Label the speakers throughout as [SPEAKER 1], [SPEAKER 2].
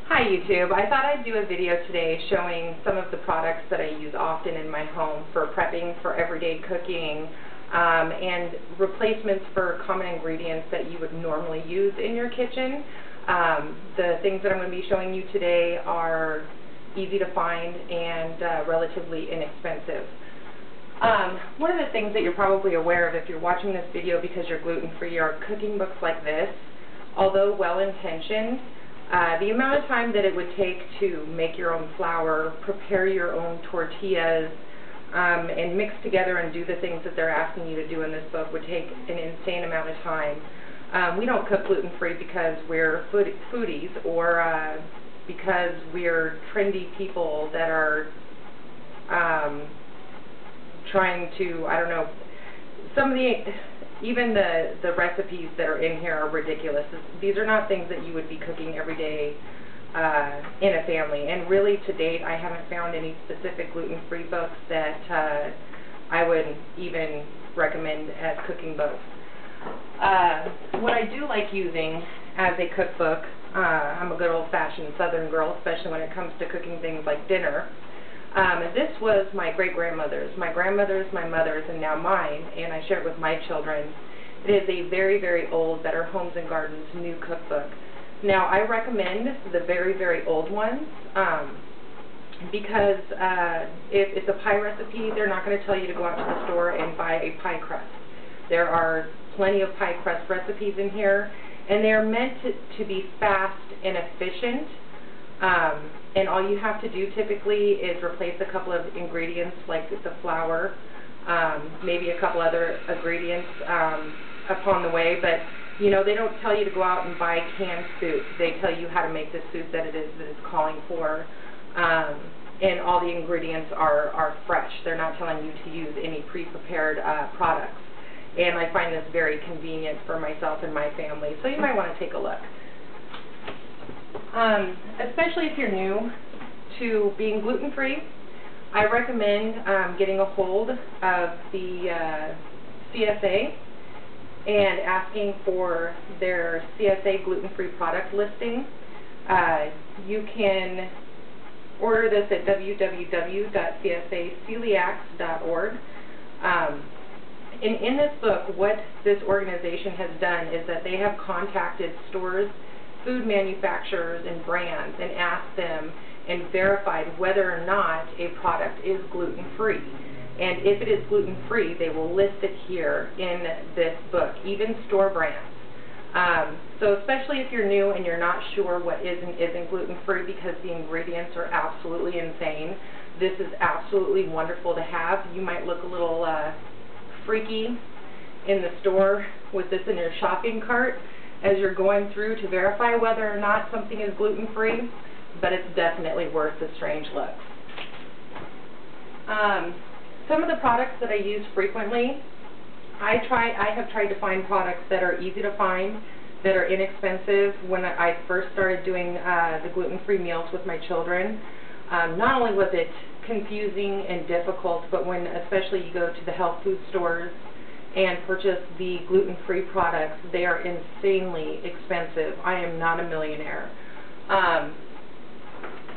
[SPEAKER 1] Hi YouTube. I thought I'd do a video today showing some of the products that I use often in my home for prepping for everyday cooking and replacements for common ingredients that you would normally use in your kitchen. The things that I'm going to be showing you today are easy to find and relatively inexpensive. One of the things that you're probably aware of if you're watching this video because you're gluten-free are cooking books like this. Although well-intentioned, the amount of time that it would take to make your own flour, prepare your own tortillas, and mix together and do the things that they're asking you to do in this book would take an insane amount of time. We don't cook gluten-free because we're foodies or because we're trendy people that are trying to, I don't know, even the recipes that are in here are ridiculous. These are not things that you would be cooking every day in a family. And really, to date, I haven't found any specific gluten-free books that I would even recommend as cooking books. What I do like using as a cookbook, I'm a good old-fashioned Southern girl, especially when it comes to cooking things like dinner. This was my great-grandmother's, my grandmother's, my mother's, and now mine, and I share it with my children. It is a very, very old Better Homes and Gardens new cookbook. Now, I recommend the very, very old ones because if it's a pie recipe, they're not going to tell you to go out to the store and buy a pie crust. There are plenty of pie crust recipes in here, and they're meant to be fast and efficient. And all you have to do typically is replace a couple of ingredients like the flour, maybe a couple other ingredients upon the way, but you know, they don't tell you to go out and buy canned soup. They tell you how to make the soup that it is that it's calling for, and all the ingredients are fresh. They're not telling you to use any pre-prepared products, and I find this very convenient for myself and my family, so you might want to take a look. Especially if you're new to being gluten-free, I recommend getting a hold of the CSA and asking for their CSA gluten-free product listing. You can order this at www.csaceliacs.org. And in this book, what this organization has done is that they have contacted stores, food manufacturers, and brands and asked them and verified whether or not a product is gluten-free. And if it is gluten-free, they will list it here in this book, even store brands. So especially if you're new and you're not sure what is and isn't gluten-free because the ingredients are absolutely insane, this is absolutely wonderful to have. You might look a little freaky in the store with this in your shopping cart as you're going through to verify whether or not something is gluten-free, but it's definitely worth the strange looks. Some of the products that I use frequently, I have tried to find products that are easy to find, that are inexpensive. When I first started doing the gluten-free meals with my children, not only was it confusing and difficult, but when especially you go to the health food stores and purchase the gluten-free products, they are insanely expensive. I am not a millionaire.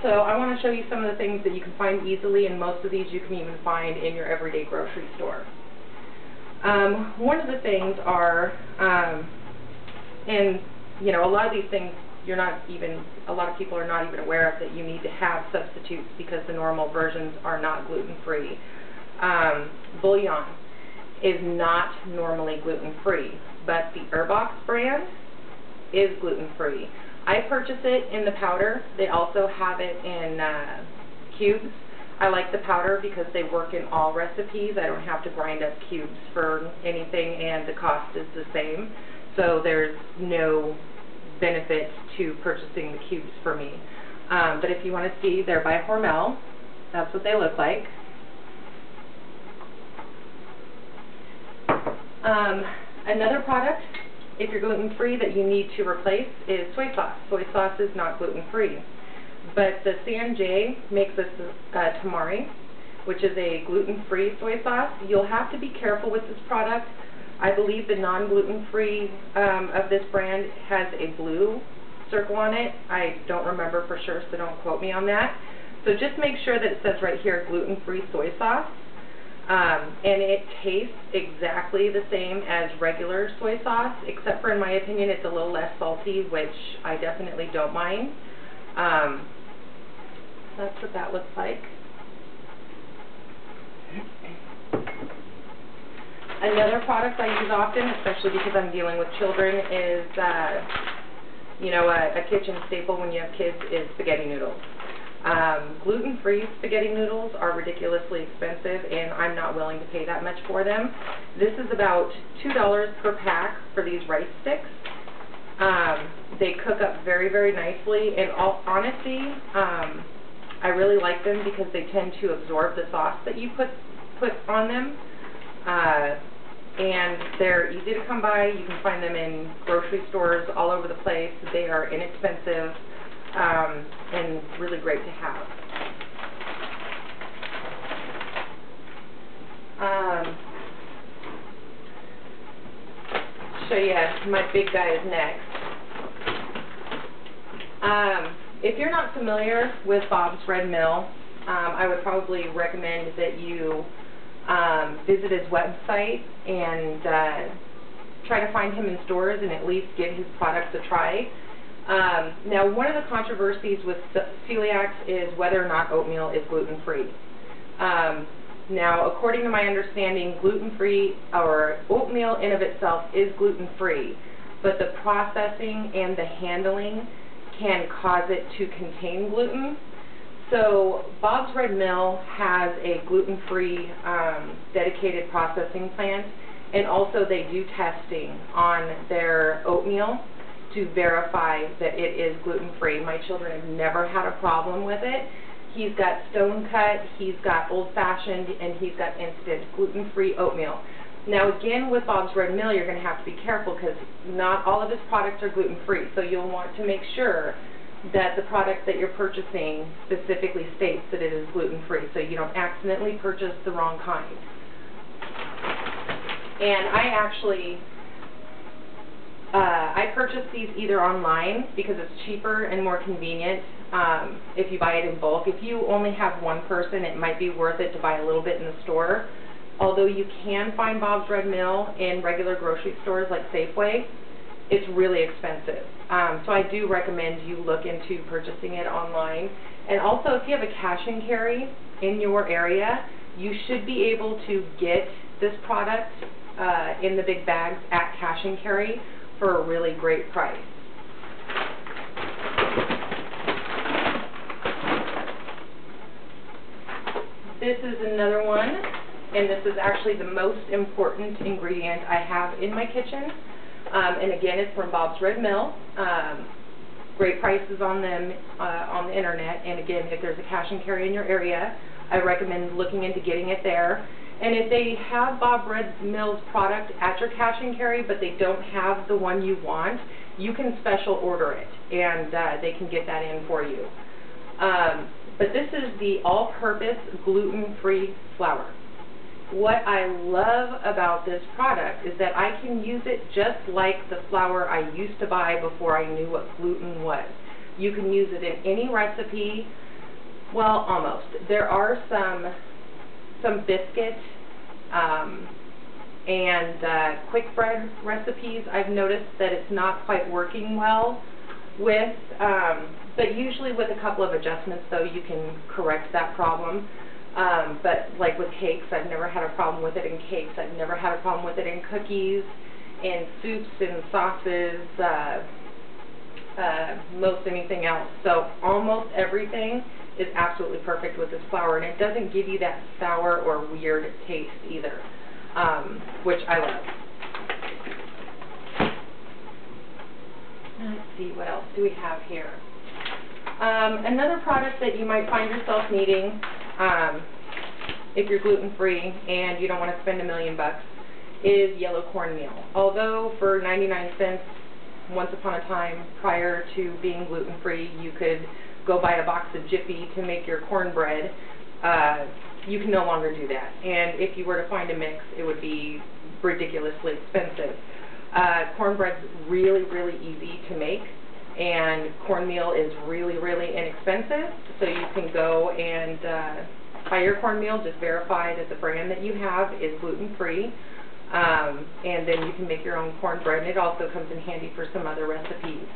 [SPEAKER 1] So I want to show you some of the things that you can find easily, and most of these you can even find in your everyday grocery store. One of the things are, and you know, a lot of these things a lot of people are not even aware of, that you need to have substitutes because the normal versions are not gluten-free. Bouillon is not normally gluten-free, but the Herbox brand is gluten-free. I purchase it in the powder. They also have it in cubes. I like the powder because they work in all recipes. I don't have to grind up cubes for anything, and the cost is the same. So there's no benefit to purchasing the cubes for me. But if you want to see, they're by Hormel. That's what they look like. Another product, if you're gluten-free, that you need to replace is soy sauce. Soy sauce is not gluten-free. But the Sanjay makes this tamari, which is a gluten-free soy sauce. You'll have to be careful with this product. I believe the non-gluten-free of this brand has a blue circle on it. I don't remember for sure, so don't quote me on that. So just make sure that it says right here gluten-free soy sauce. And it tastes exactly the same as regular soy sauce, except for, in my opinion, it's a little less salty, which I definitely don't mind. That's what that looks like. Another product I use often, especially because I'm dealing with children, is, you know, a kitchen staple when you have kids is spaghetti noodles. Gluten-free spaghetti noodles are ridiculously expensive, and I'm not willing to pay that much for them. This is about $2 per pack for these rice sticks. They cook up very, very nicely, and all honesty, I really like them because they tend to absorb the sauce that you put on them. And they're easy to come by. You can find them in grocery stores all over the place. They are inexpensive and really great to have. Show you my big guys next. If you're not familiar with Bob's Red Mill, I would probably recommend that you visit his website and try to find him in stores and at least give his products a try. Now, one of the controversies with celiacs is whether or not oatmeal is gluten-free. Now, according to my understanding, gluten-free, or oatmeal in of itself, is gluten-free, but the processing and the handling can cause it to contain gluten. So Bob's Red Mill has a gluten-free dedicated processing plant, and also they do testing on their oatmeal to verify that it is gluten-free. My children have never had a problem with it. He's got stone cut, he's got old-fashioned, and he's got instant gluten-free oatmeal. Now again, with Bob's Red Mill, you're going to have to be careful because not all of his products are gluten-free, so you'll want to make sure that the product that you're purchasing specifically states that it is gluten-free, so you don't accidentally purchase the wrong kind. And I actually, I purchase these either online because it's cheaper and more convenient if you buy it in bulk. If you only have one person, it might be worth it to buy a little bit in the store. Although you can find Bob's Red Mill in regular grocery stores like Safeway, it's really expensive. So I do recommend you look into purchasing it online. And also, if you have a cash and carry in your area, you should be able to get this product in the big bags at cash and carry for a really great price. This is another one, and this is actually the most important ingredient I have in my kitchen. And again, it's from Bob's Red Mill. Great prices on them on the internet. And again, if there's a cash and carry in your area, I recommend looking into getting it there. And if they have Bob Red Mill's product at your cash and carry, but they don't have the one you want, you can special order it, and they can get that in for you. But this is the all-purpose gluten-free flour. What I love about this product is that I can use it just like the flour I used to buy before I knew what gluten was. You can use it in any recipe. Well, almost. There are some biscuit and quick bread recipes I've noticed that it's not quite working well with, but usually with a couple of adjustments, though, you can correct that problem. But like with cakes, I've never had a problem with it in cakes. I've never had a problem with it in cookies, in soups, and sauces, most anything else. So almost everything is absolutely perfect with this flour, and it doesn't give you that sour or weird taste either, which I love. Let's see, what else do we have here? Another product that you might find yourself needing if you're gluten-free and you don't want to spend $1 million is yellow cornmeal. Although for 99 cents once upon a time prior to being gluten-free you could go buy a box of Jiffy to make your cornbread, you can no longer do that. And if you were to find a mix, it would be ridiculously expensive. Cornbread's really, really easy to make, And cornmeal is really, really inexpensive, so you can go and buy your cornmeal, just verify that the brand that you have is gluten-free, and then you can make your own cornbread, and it also comes in handy for some other recipes.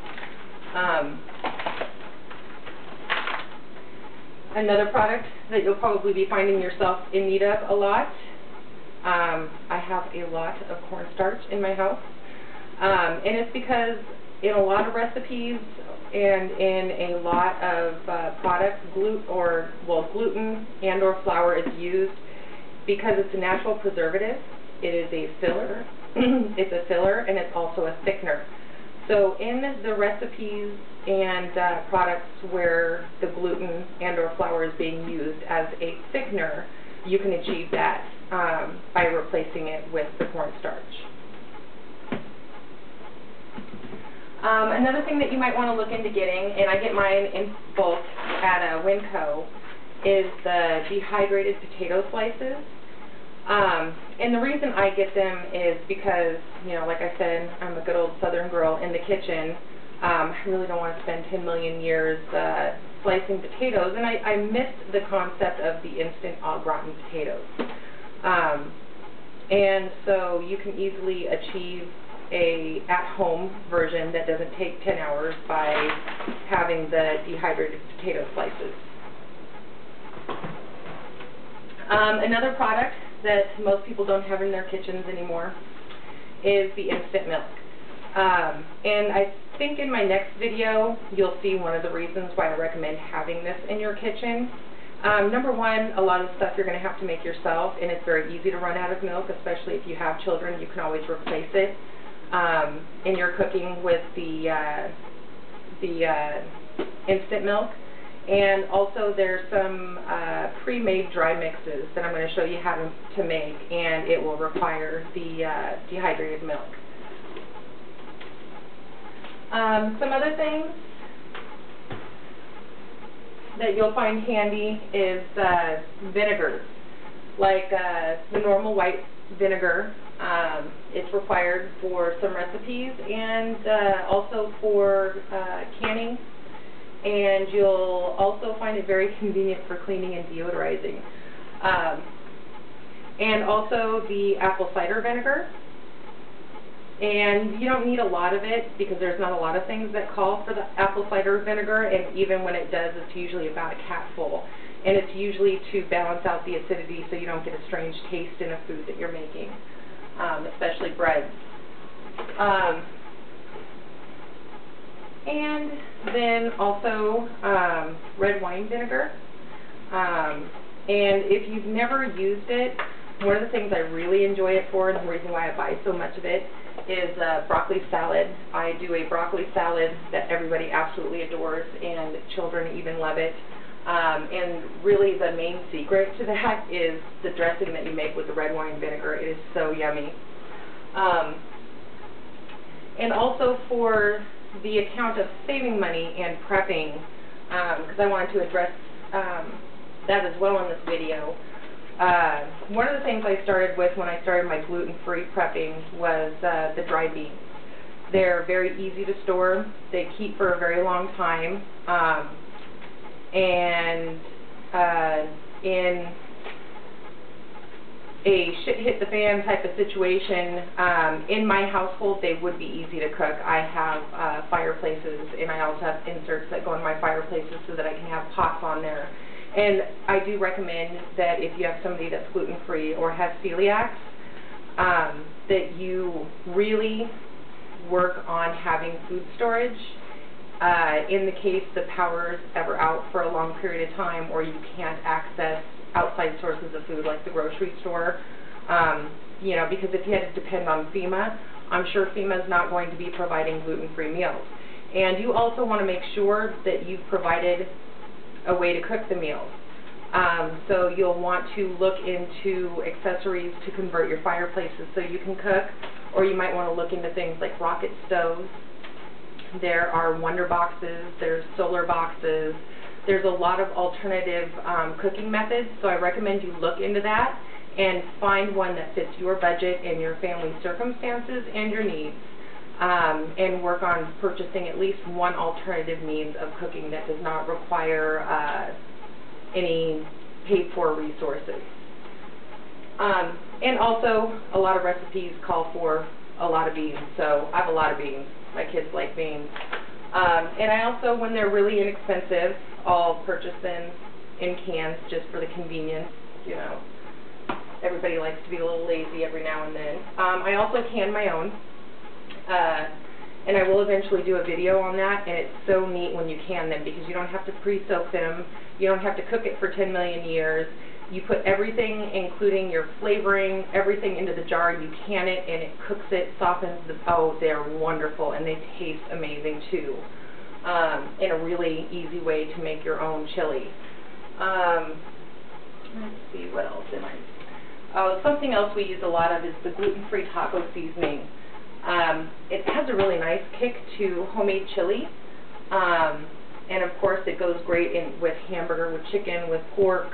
[SPEAKER 1] Another product that you'll probably be finding yourself in need of a lot, I have a lot of cornstarch in my house, and it's because in a lot of recipes and in a lot of products, gluten and or flour is used because it's a natural preservative. It is a filler. It's a filler, and it's also a thickener. So in the recipes and products where the gluten and or flour is being used as a thickener, you can achieve that by replacing it with the cornstarch. Another thing that you might want to look into getting, and I get mine in bulk at Winco, is the dehydrated potato slices. And the reason I get them is because, you know, like I said, I'm a good old Southern girl in the kitchen. I really don't want to spend 10 million years slicing potatoes, and I missed the concept of the instant au gratin potatoes. And so you can easily achieve a at-home version that doesn't take 10 hours by having the dehydrated potato slices. Another product that most people don't have in their kitchens anymore is the instant milk. And I think in my next video you'll see one of the reasons why I recommend having this in your kitchen. Number one, a lot of stuff you're going to have to make yourself, and it's very easy to run out of milk, especially if you have children. You can always replace it in your cooking with the instant milk. And also there's some pre-made dry mixes that I'm going to show you how to make, and it will require the dehydrated milk. Some other things that you'll find handy is vinegars, like the normal white vinegar. It's required for some recipes and also for canning. And you'll also find it very convenient for cleaning and deodorizing. And also the apple cider vinegar. And you don't need a lot of it because there's not a lot of things that call for the apple cider vinegar, and even when it does, it's usually about a capful. And it's usually to balance out the acidity so you don't get a strange taste in a food that you're making, especially breads. And then also red wine vinegar. And if you've never used it, one of the things I really enjoy it for, and the reason why I buy so much of it, is broccoli salad. I do a broccoli salad that everybody absolutely adores, and children even love it. And really the main secret to that is the dressing that you make with the red wine vinegar. It is so yummy. And also for the account of saving money and prepping, because I wanted to address that as well in this video. One of the things I started with when I started my gluten-free prepping was the dried beans. They're very easy to store. They keep for a very long time. And in a shit-hit-the-fan type of situation, in my household, they would be easy to cook. I have fireplaces, and I also have inserts that go in my fireplaces so that I can have pots on there. And I do recommend that if you have somebody that's gluten-free or has celiacs, that you really work on having food storage in the case the power's ever out for a long period of time, or you can't access outside sources of food like the grocery store. You know, because if you had to depend on FEMA, I'm sure FEMA is not going to be providing gluten-free meals. And you also want to make sure that you've provided a way to cook the meals. So you'll want to look into accessories to convert your fireplaces so you can cook, or you might want to look into things like rocket stoves. There are Wonder Boxes, there's solar boxes, there's a lot of alternative cooking methods, so I recommend you look into that and find one that fits your budget and your family circumstances and your needs. and work on purchasing at least one alternative means of cooking that does not require any paid-for resources. And also, a lot of recipes call for a lot of beans, so I have a lot of beans. My kids like beans. And I also, when they're really inexpensive, I'll purchase them in cans just for the convenience. You know, everybody likes to be a little lazy every now and then. I also can my own, and I will eventually do a video on that, and it's so neat when you can them because you don't have to pre-soak them, you don't have to cook it for 10 million years. You put everything, including your flavoring, everything into the jar, you can it, and it cooks it, softens the, oh, they're wonderful, and they taste amazing too. And a really easy way to make your own chili. Let's see, what else am I? Something else we use a lot of is the gluten-free taco seasoning. It has a really nice kick to homemade chili. And of course it goes great in with hamburger, with chicken, with pork.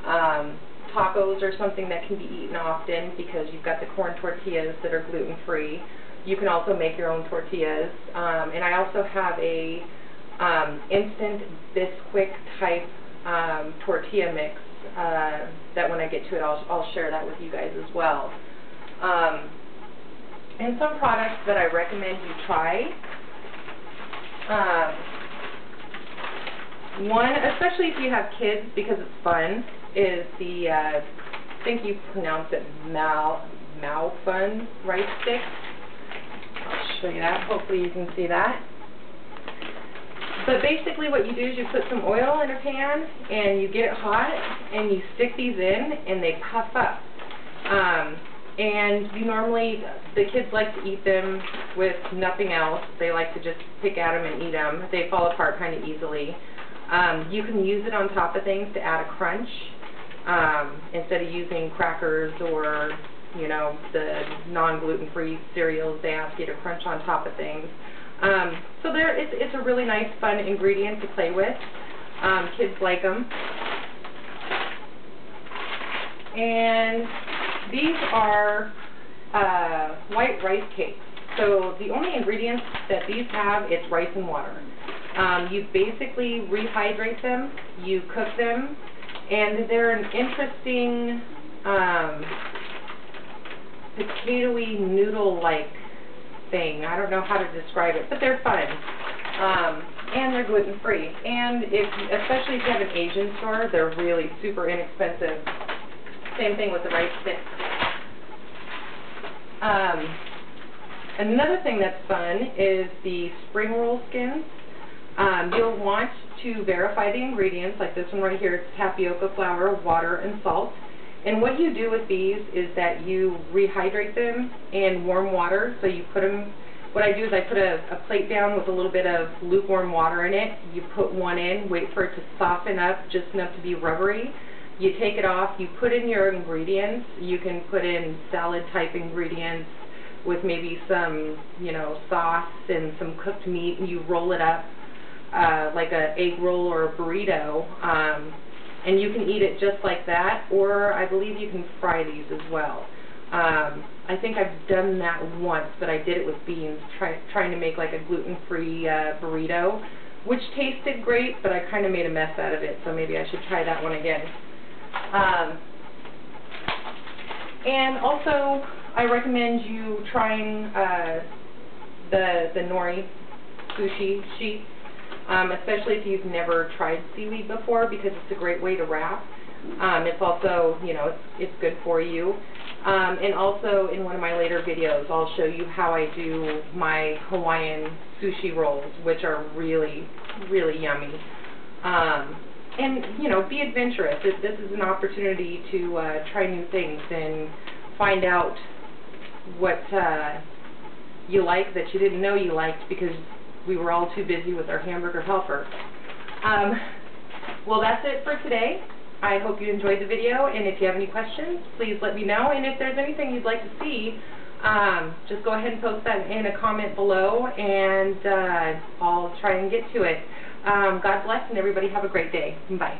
[SPEAKER 1] Tacos are something that can be eaten often because you've got the corn tortillas that are gluten-free. You can also make your own tortillas. And I also have a instant Bisquick type tortilla mix that when I get to it I'll share that with you guys as well. And some products that I recommend you try. One, especially if you have kids because it's fun, is the, I think you pronounce it Malfun rice stick. I'll show you that. Hopefully you can see that. But basically what you do is you put some oil in a pan and you get it hot and you stick these in and they puff up. And you normally, the kids like to eat them with nothing else. They like to just pick at them and eat them. They fall apart kind of easily. You can use it on top of things to add a crunch instead of using crackers or, you know, the non-gluten-free cereals. They ask you to crunch on top of things. So it's a really nice, fun ingredient to play with. Kids like them. And these are white rice cakes. So the only ingredients that these have is rice and water. You basically rehydrate them, you cook them, and they're an interesting potatoey noodle-like thing. I don't know how to describe it, but they're fun. And they're gluten-free. And especially if you have an Asian store, they're really super inexpensive. Same thing with the rice sticks. Another thing that's fun is the spring roll skins. You'll want to verify the ingredients, like this one right here. It's tapioca flour, water, and salt. And what you do with these is that you rehydrate them in warm water. So you put them, what I do is I put a plate down with a little bit of lukewarm water in it. You put one in, wait for it to soften up just enough to be rubbery. You take it off, you put in your ingredients. You can put in salad type ingredients with maybe some, you know, sauce and some cooked meat, and you roll it up like an egg roll or a burrito. And you can eat it just like that, or I believe you can fry these as well. I think I've done that once, but I did it with beans, trying to make like a gluten-free burrito, which tasted great, but I kind of made a mess out of it, so maybe I should try that one again. And also, I recommend you trying the nori sushi sheets. Especially if you've never tried seaweed before, because it's a great way to wrap. It's also, you know, it's good for you. And also in one of my later videos, I'll show you how I do my Hawaiian sushi rolls, which are really, really yummy. And, you know, be adventurous. This is an opportunity to try new things and find out what you like that you didn't know you liked because we were all too busy with our hamburger helper. Well, that's it for today. I hope you enjoyed the video, and if you have any questions, please let me know. And if there's anything you'd like to see, just go ahead and post that in a comment below, and I'll try and get to it. God bless, and everybody have a great day. Bye.